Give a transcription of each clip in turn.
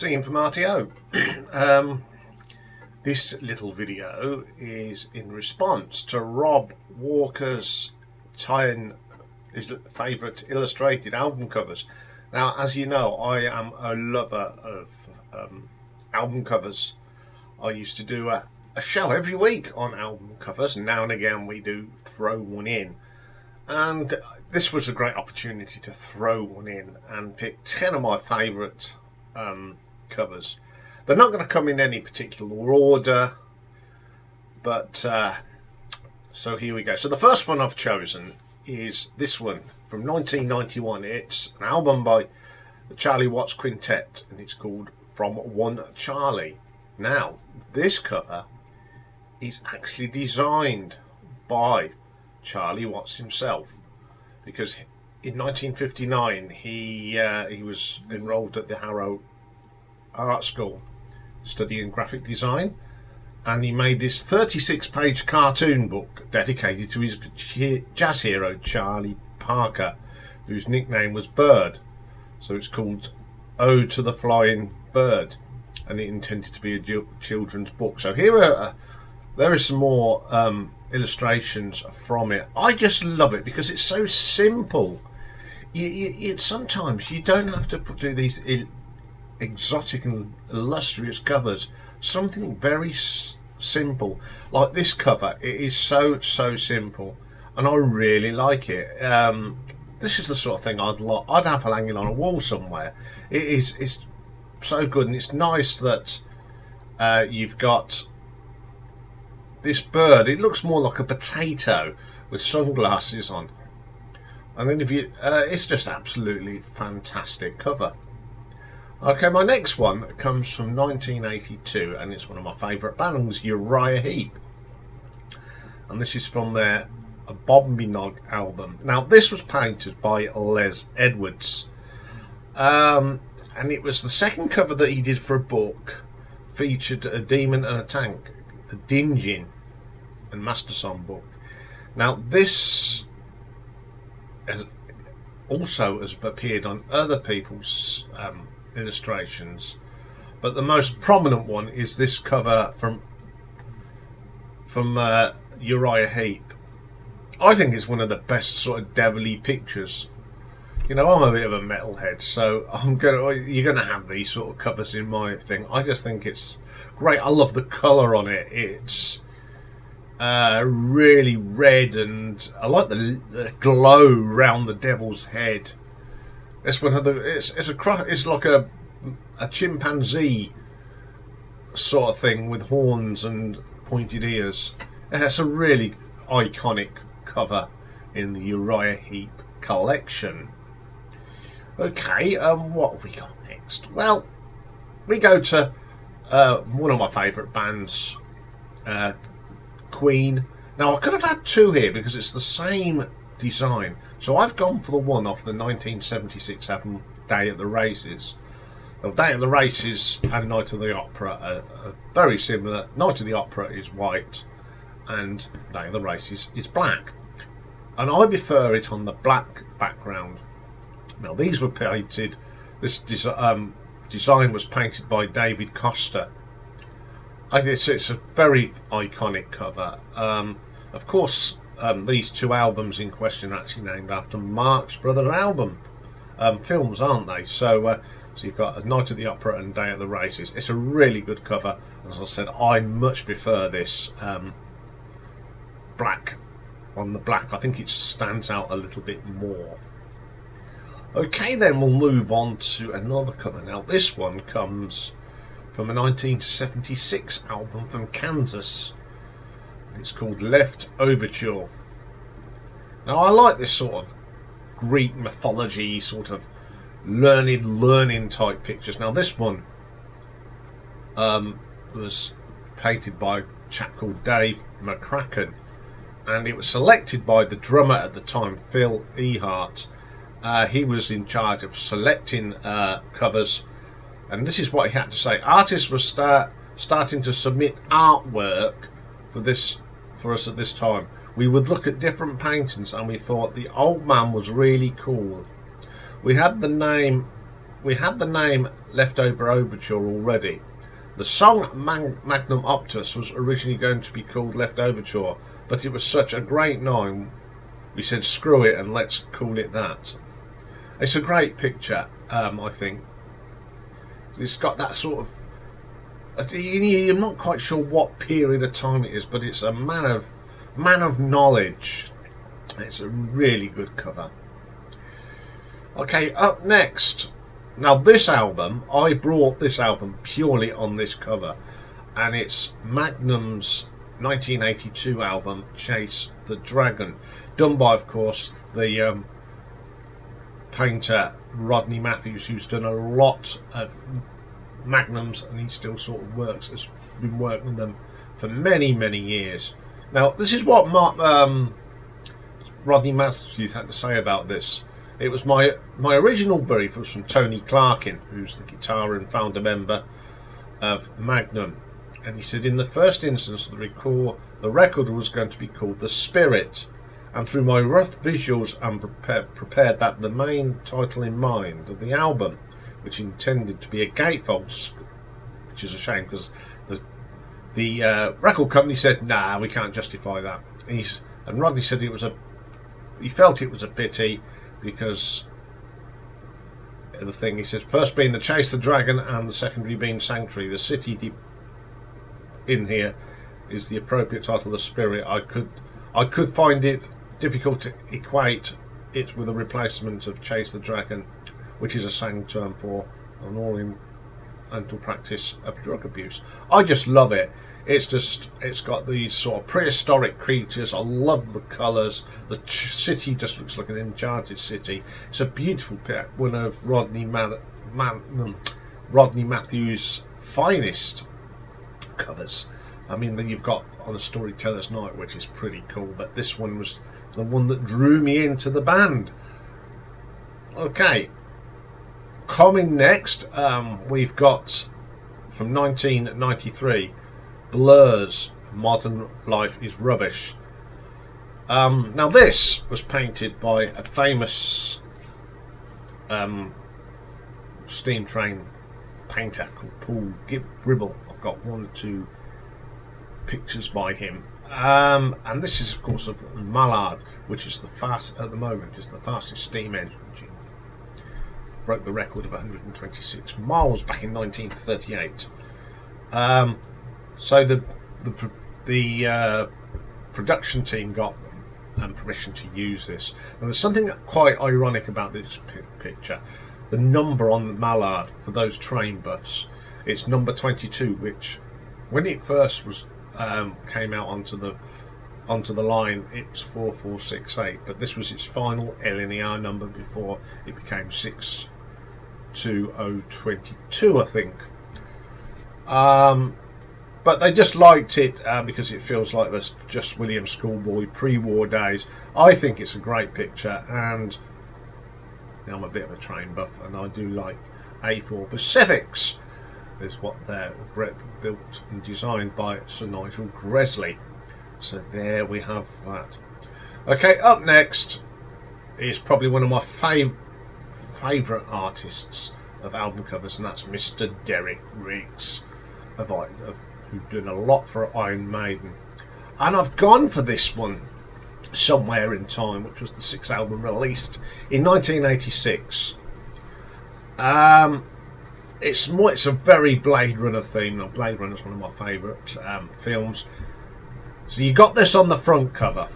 Ian from RTO. This little video is in response to Rob Walker's 10 his favourite illustrated album covers. Now, as you know, I am a lover of album covers. I used to do a show every week on album covers, and now and again we do throw one in. And this was a great opportunity to throw one in and pick 10 of my favourite covers. They're not going to come in any particular order, but so here we go. So the first one I've chosen is this one from 1991. It's an album by the Charlie Watts Quintet, and it's called From One Charlie. Now, this cover is actually designed by Charlie Watts himself, because in 1959 he was enrolled at the Harrow Art School studying graphic design, and he made this 36-page cartoon book dedicated to his jazz hero Charlie Parker, whose nickname was Bird. So it's called Ode to the Flying Bird, and it intended to be a children's book. So there is some more illustrations from it. I just love it because it's so simple. Sometimes you don't have to do these exotic and illustrious covers. Something very simple like this cover. It is so simple, and I really like it. This is the sort of thing I'd have hanging on a wall somewhere. It's so good, and it's nice that you've got this bird. It looks more like a potato with sunglasses on, and then it's just absolutely fantastic cover. Okay, my next one comes from 1982, and it's one of my favourite bands, Uriah Heep, and this is from their Bob Minogue album. Now, this was painted by Les Edwards, and it was the second cover that he did for a book, featured a demon and a tank, the Dingin and Masterson book. Now, this has appeared on other people's illustrations, but the most prominent one is this cover from Uriah Heep. I think it's one of the best sort of devilly pictures. You know, I'm a bit of a metalhead, so you're gonna have these sort of covers in my thing. I just think it's great. I love the colour on it. It's really red, and I like the glow round the devil's head. It's one of the. It's like a chimpanzee sort of thing with horns and pointed ears. It's a really iconic cover in the Uriah Heep collection. Okay, what have we got next? Well, we go to one of my favourite bands, Queen. Now, I could have had two here because it's the same design, so I've gone for the one off the 1976 album Day at the Races. Now, Day at the Races and Night of the Opera are very similar. Night of the Opera is white and Day of the Races is black, and I prefer it on the black background. Now, these were painted, this design was painted by David Costa. I guess it's a very iconic cover. Of course, these two albums in question are actually named after Marx Brothers album films, aren't they? So you've got A Night at the Opera and Day at the Races. It's a really good cover. As I said, I much prefer this black on the black. I think it stands out a little bit more. Okay, then we'll move on to another cover. Now, this one comes from a 1976 album from Kansas. It's called Left Overture. Now, I like this sort of Greek mythology, sort of learning type pictures. Now, this one was painted by a chap called Dave McCracken, and it was selected by the drummer at the time, Phil Ehart. He was in charge of selecting covers, and this is what he had to say. Artists were starting to submit artwork for us at this time. We would look at different paintings, and we thought the old man was really cool. We had the name Leftover Overture already. The song Magnum Opus was originally going to be called Left Overture, but it was such a great name, we said screw it and let's call it that. It's a great picture, I think. It's got that sort of... I'm not quite sure what period of time it is, but it's a man of knowledge. It's a really good cover. Okay, up next. Now this album, I brought this album purely on this cover, and it's Magnum's 1982 album Chase the Dragon, done by, of course, the painter Rodney Matthews, who's done a lot of Magnums, and he still sort of has been working with them for many years. Now this is what Rodney Matthews had to say about this. It was my original brief was from Tony Clarkin, who's the guitar and founder member of Magnum, and he said in the first instance the record was going to be called The Spirit, and through my rough visuals and prepared that the main title in mind of the album, which intended to be a gatefold, which is a shame because the record company said nah, we can't justify that, and Rodney said he felt it was a pity, because the thing, he says, first being the Chase the Dragon and the secondary being Sanctuary, the city in here is the appropriate title, The Spirit. I could find it difficult to equate it with a replacement of Chase the Dragon, which is a slang term for an all-in-mental practice of drug abuse. I just love it. It's got these sort of prehistoric creatures. I love the colours. The city just looks like an enchanted city. It's a beautiful one of Rodney Matthews' finest covers. I mean, then you've got On a Storyteller's Night, which is pretty cool, but this one was the one that drew me into the band. Okay, coming next, we've got from 1993. Blur's Modern Life is Rubbish. Now this was painted by a famous steam train painter called Paul Gribble. I've got one or two pictures by him, and this is of course of Mallard, which is at the moment is the fastest steam engine. Broke the record of 126 miles back in 1938. So the production team got permission to use this. And there's something quite ironic about this picture. The number on the Mallard, for those train buffs, it's number 22, which when it first was came out onto the line, it's 4468, but this was its final LNER number before it became 62022, I think. But they just liked it because it feels like this Just William Schoolboy pre-war days. I think it's a great picture, and I'm a bit of a train buff, and I do like A4 Pacifics. Is what they're built and designed by Sir Nigel Gresley. So there we have that. Okay, up next is probably one of my favourite artists of album covers, and that's Mr. Derek Riggs, who's done a lot for Iron Maiden. And I've gone for this one, Somewhere in Time, which was the sixth album released in 1986. It's a very Blade Runner theme. Now, Blade Runner is one of my favourite films. So you got this on the front cover,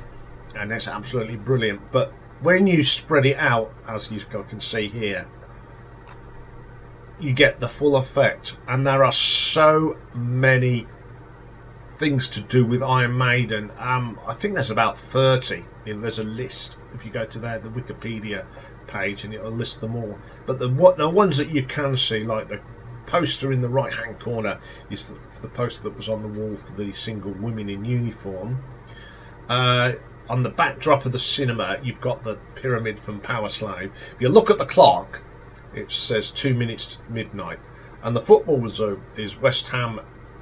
and it's absolutely brilliant. But when you spread it out, as you can see here, you get the full effect. And there are so many things to do with Iron Maiden. I think there's about 30. There's a list. If you go to the Wikipedia page, and it'll list them all. But the ones that you can see, like the poster in the right hand corner, is the poster that was on the wall for the single Women in Uniform. On the backdrop of the cinema, you've got the pyramid from Power Slave. If you look at the clock, it says 2 minutes to midnight. And the football result is West Ham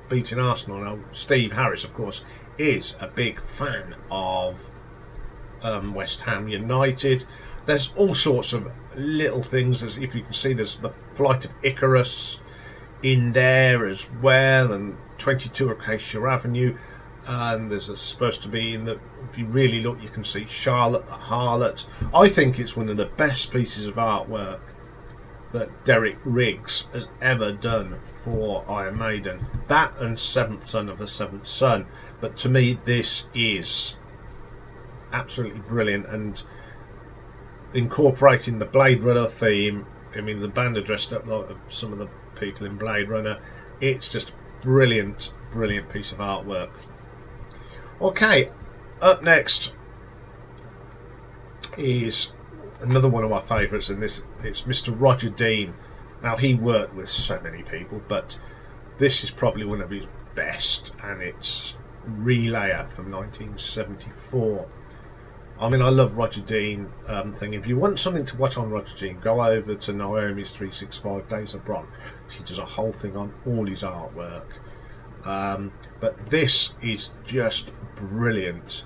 beating Arsenal. Now, Steve Harris, of course, is a big fan of West Ham United. There's all sorts of little things. As if you can see, there's the Flight of Icarus in there as well, and 22 Acacia Avenue. And there's supposed to be, in the, if you really look, you can see Charlotte the Harlot. I think it's one of the best pieces of artwork that Derek Riggs has ever done for Iron Maiden. That and Seventh Son of the Seventh Son. But to me, this is absolutely brilliant, and incorporating the Blade Runner theme. I mean, the band are dressed up like some of the people in Blade Runner. It's just brilliant, brilliant piece of artwork. Okay, up next is another one of my favourites, and it's Mr. Roger Dean. Now, he worked with so many people, but this is probably one of his best, and it's Relayer from 1974. I mean, I love Roger Dean thing. If you want something to watch on Roger Dean, go over to Naomi's 365 Days of Bronze. She does a whole thing on all his artwork. But this is just brilliant.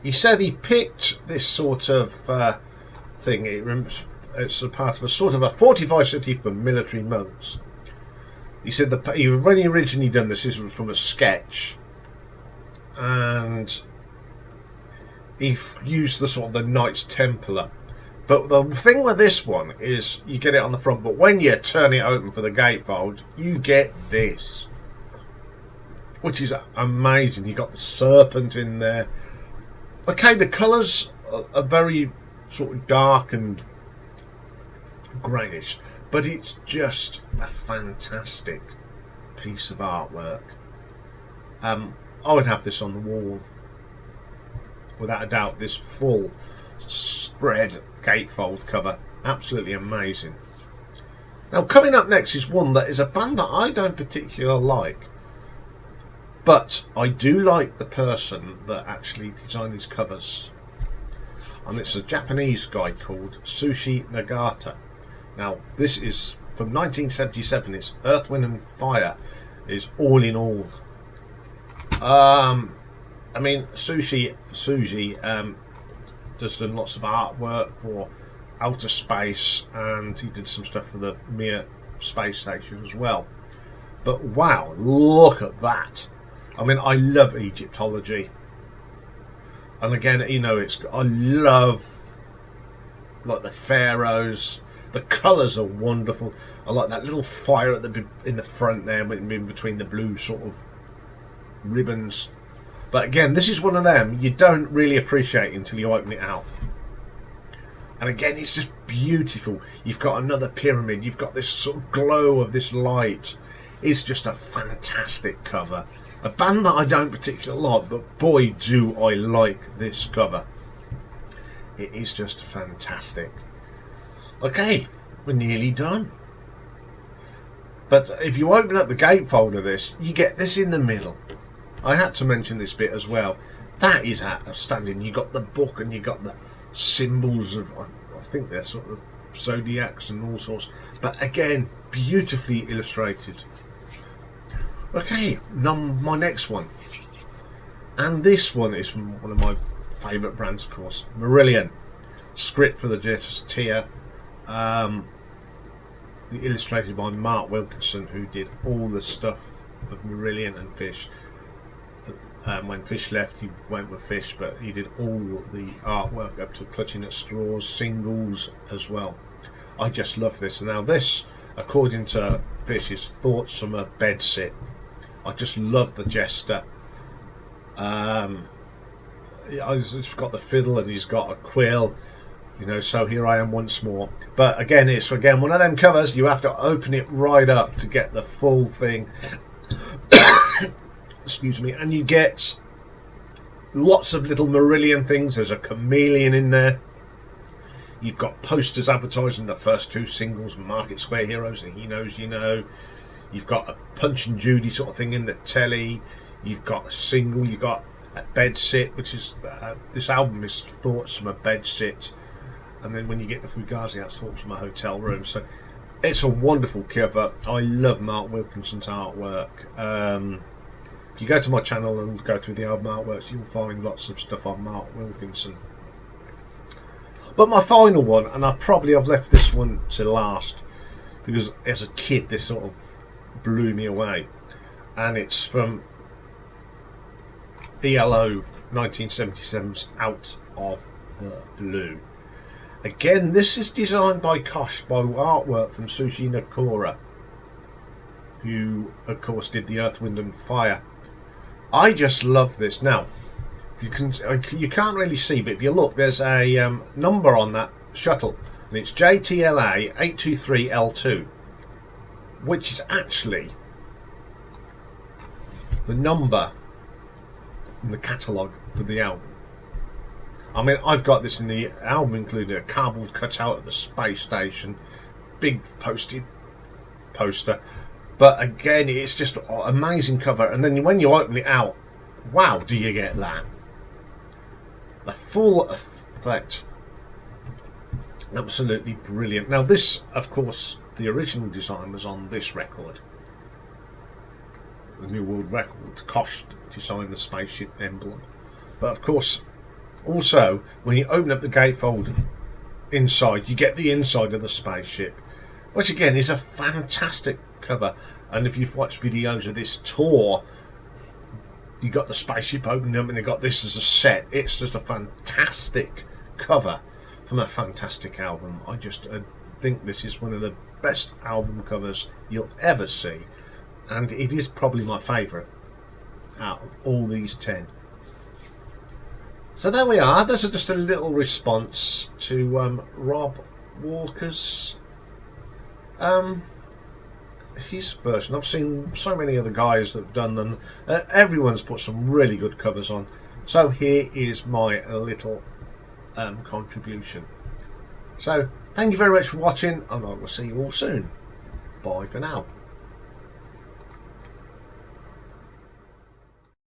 He said he picked this sort of thing. It's a part of a sort of a fortified city for military monks. He said when he originally done this was from a sketch, and he used the sort of the Knights Templar. But the thing with this one is you get it on the front, but when you turn it open for the gatefold, you get this, which is amazing. You got the serpent in there. Okay, the colours are very sort of dark and greyish, but it's just a fantastic piece of artwork. I would have this on the wall, without a doubt. This full spread gatefold cover, absolutely amazing. Now, coming up next is one that is a band that I don't particularly like, but I do like the person that actually designed these covers, and it's a Japanese guy called Sushi Nagata. Now, this is from 1977. It's Earth, Wind and Fire is all in all. I mean, Suji does done lots of artwork for Outer Space, and he did some stuff for the Mir space station as well. But wow, look at that! I mean, I love Egyptology, and again, you know, I love like the pharaohs. The colours are wonderful. I like that little fire in the front there, in between the blue sort of ribbons. But again, this is one of them you don't really appreciate until you open it out. And again, it's just beautiful. You've got another pyramid. You've got this sort of glow of this light. It's just a fantastic cover. A band that I don't particularly like, but boy, do I like this cover. It is just fantastic. Okay, we're nearly done. But if you open up the gatefold of this, you get this in the middle. I had to mention this bit as well. That is outstanding. You got the book and you got the symbols of, I think they're sort of zodiacs and all sorts. But again, beautifully illustrated. Okay, now my next one. And this one is from one of my favourite brands, of course, Marillion. Script for the Jettis Tier. Illustrated by Mark Wilkinson, who did all the stuff of Marillion and Fish. When Fish left, he went with Fish, but he did all the artwork up to Clutching at Straws singles as well. I just love this. Now this, according to Fish, is thoughts from a bed sit. I just love the Jester. He's got the fiddle and he's got a quill, you know, so here I am once more. But again, it's one of them covers you have to open it right up to get the full thing. Excuse me. And you get lots of little Marillion things. There's a chameleon in there. You've got posters advertising the first two singles, Market Square Heroes and He Knows You Know. You've got a Punch and Judy sort of thing in the telly. You've got a single. You've got a bed sit, which is this album is thoughts from a bed sit. And then when you get the Fugazi, that's thoughts from a hotel room. So it's a wonderful cover. I love Mark Wilkinson's artwork. If you go to my channel and go through the album artworks, you'll find lots of stuff on Mark Wilkinson. But my final one, and I've left this one to last, because as a kid this sort of blew me away, and it's from ELO 1977's Out of the Blue. Again, this is designed by Koch, by artwork from Sushi Nakora, who of course did the Earth, Wind and Fire. I just love this. Now you can't really see, but if you look, there's a number on that shuttle, and it's JTLA 823L2, which is actually the number in the catalogue for the album. I mean, I've got this in the album, including a cardboard cutout of the space station, big posted poster. But again, it's just an amazing cover. And then when you open it out, wow, do you get that? The full effect. Absolutely brilliant. Now this, of course, the original design was on this record. The New World Record. Koch designed the spaceship emblem. But of course, also, when you open up the gatefold inside, you get the inside of the spaceship, which again is a fantastic cover. And if you've watched videos of this tour, you got the spaceship opening up and you got this as a set. It's just a fantastic cover from a fantastic album. I just think this is one of the best album covers you'll ever see, and it is probably my favourite out of all these 10. So there we are. There's just a little response to Rob Walker's his version. I've seen so many other guys that have done them. Everyone's put some really good covers on. So here is my little contribution. So thank you very much for watching, and I will see you all soon. Bye for now.